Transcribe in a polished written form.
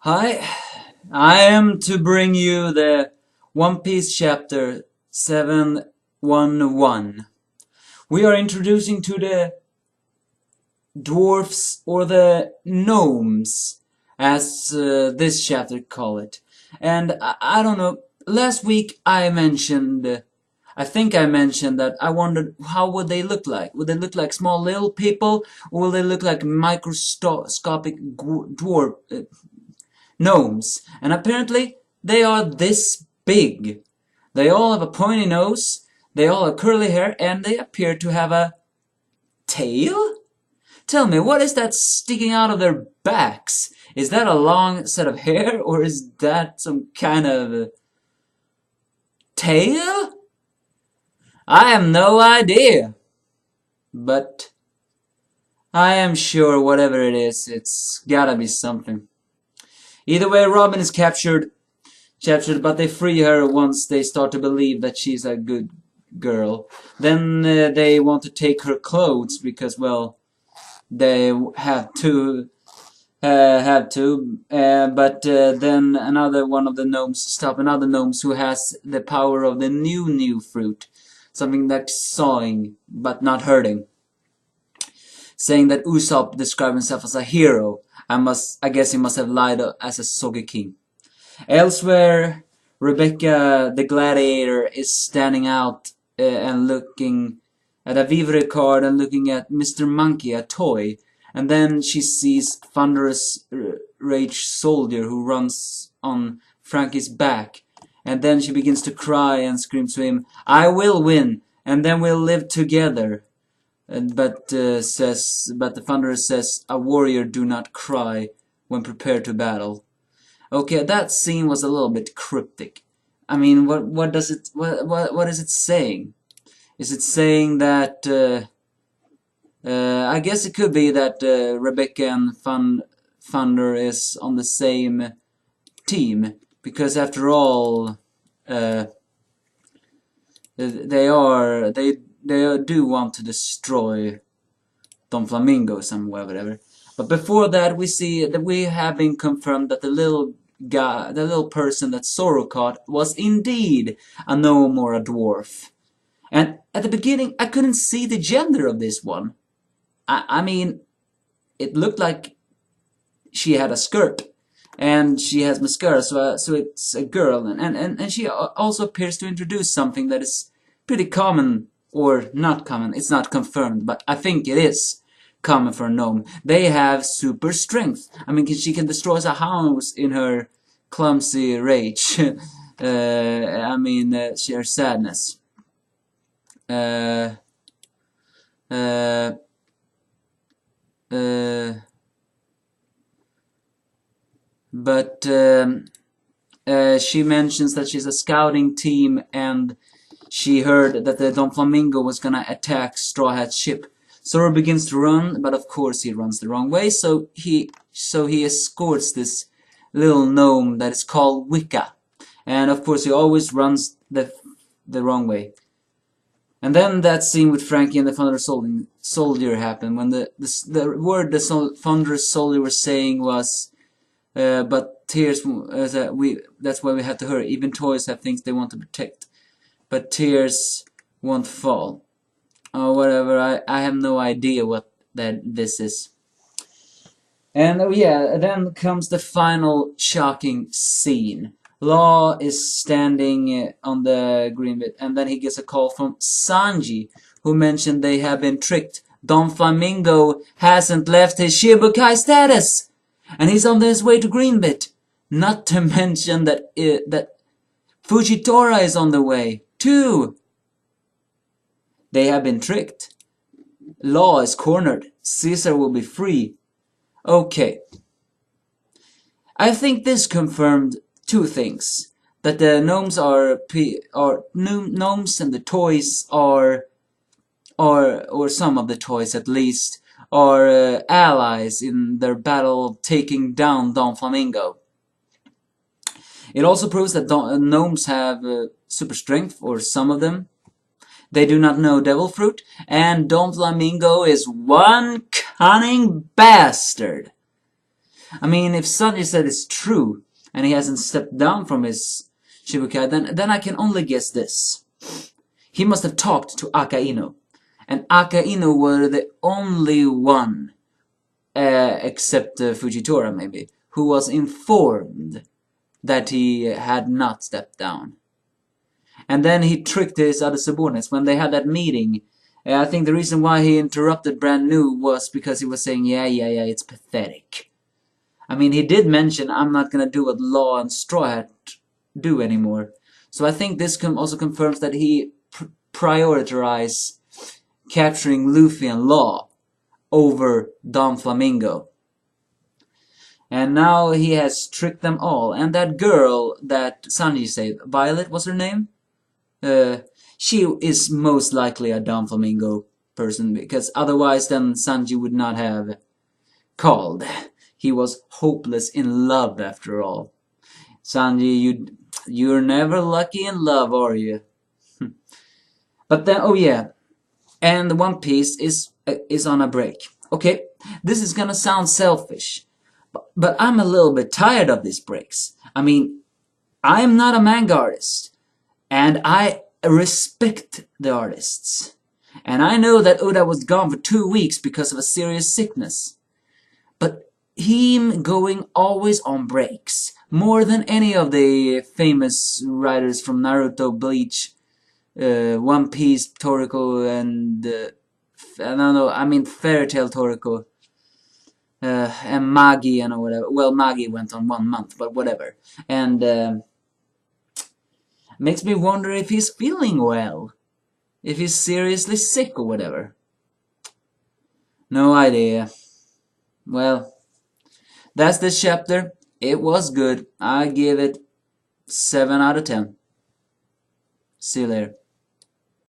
Hi, I am to bring you the One Piece chapter 711. We are introducing to the Dwarfs or the Gnomes, as this chapter call it. And I don't know, last week I think I mentioned that I wondered how would they look like? Would they look like small little people, or will they look like microscopic dwarf gnomes? And apparently they are this big. They all have a pointy nose, they all have curly hair, and they appear to have a tail? Tell me, what is that sticking out of their backs? Is that a long set of hair, or is that some kind of tail? I have no idea. But I am sure whatever it is, it's gotta be something. Either way, Robin is captured, but they free her once they start to believe that she's a good girl. Then they want to take her clothes because, well, they but then another one of the gnomes stop another gnomes who has the power of the new fruit, something like sawing but not hurting, saying that Usopp described himself as a hero. I guess he must have lied as a Sogeking. Elsewhere, Rebecca the gladiator is standing out and looking at a vivre card and looking at Mr. Monkey, a toy, and then she sees Thunderous Rage Soldier who runs on Frankie's back, and then she begins to cry and screams to him, "I will win, and then we'll live together." But the Thunderer says, "A warrior do not cry when prepared to battle." Okay, that scene was a little bit cryptic. I mean, what is it saying? Is it saying that I guess it could be that Rebecca and Thunder is on the same team, because after all, they do want to destroy Donflamingo somewhere, whatever. But before that, we see that we have been confirmed that the little guy, the little person that Zoro caught, was indeed a gnome or a dwarf. And at the beginning, I couldn't see the gender of this one. I mean, it looked like she had a skirt, and she has mascara, so it's a girl, and she also appears to introduce something that is pretty common, or not common. It's not confirmed, but I think it is common for a gnome. They have super strength. I mean, she can destroy a house in her clumsy rage. Her sadness. Uh, uh, uh, but she mentions that she's a scouting team, and she heard that the Donflamingo was gonna attack Straw Hat's ship. Zoro begins to run, but of course he runs the wrong way, so he escorts this little gnome that is called Wicca. And of course he always runs the wrong way. And then that scene with Frankie and the Thunderous Soldier happened, when the word the Thunderous Soldier was saying was, but tears, that's why we have to hurry. Even toys have things they want to protect, but tears won't fall. Or whatever, I have no idea what this is. And oh yeah, then comes the final shocking scene. Law is standing on the green bit, and then he gets a call from Sanji, who mentioned they have been tricked. Donflamingo hasn't left his Shibukai status, and he's on his way to Greenbit. Not to mention that Fujitora is on the way too. They have been tricked. Law is cornered. Caesar will be free. Okay. I think this confirmed two things. That the gnomes gnomes, and the toys are, or some of the toys at least, are allies in their battle of taking down Donflamingo. It also proves that gnomes have super strength, or some of them. They do not know devil fruit, and Donflamingo is one cunning bastard. I mean, if Sanji said it's true, and he hasn't stepped down from his Shibukai, then I can only guess this. He must have talked to Akainu. And Akainu were the only one, except Fujitora maybe, who was informed that he had not stepped down. And then he tricked his other subordinates when they had that meeting. I think the reason why he interrupted Brand New was because he was saying, yeah, it's pathetic. I mean, he did mention, I'm not gonna do what Law and Straw Hat do anymore. So I think this also confirms that he prioritized capturing Luffy and Law over Donflamingo. And now he has tricked them all. And that girl that Sanji said, Violet was her name? She is most likely a Donflamingo person, because otherwise then Sanji would not have called. He was hopeless in love after all. Sanji, you're never lucky in love, are you? But then, oh yeah, and One Piece is on a break. Okay, this is gonna sound selfish, but I'm a little bit tired of these breaks. I mean, I am not a manga artist, and I respect the artists. And I know that Oda was gone for 2 weeks because of a serious sickness. But him going always on breaks, more than any of the famous writers from Naruto, Bleach, One Piece, Toriko, and I don't know, I mean Fairy Tail Toriko, and Magi and whatever. Well, Magi went on 1 month, but whatever. And makes me wonder if he's feeling well, if he's seriously sick or whatever. No idea. Well, that's this chapter. It was good. I give it 7 out of 10. See you later.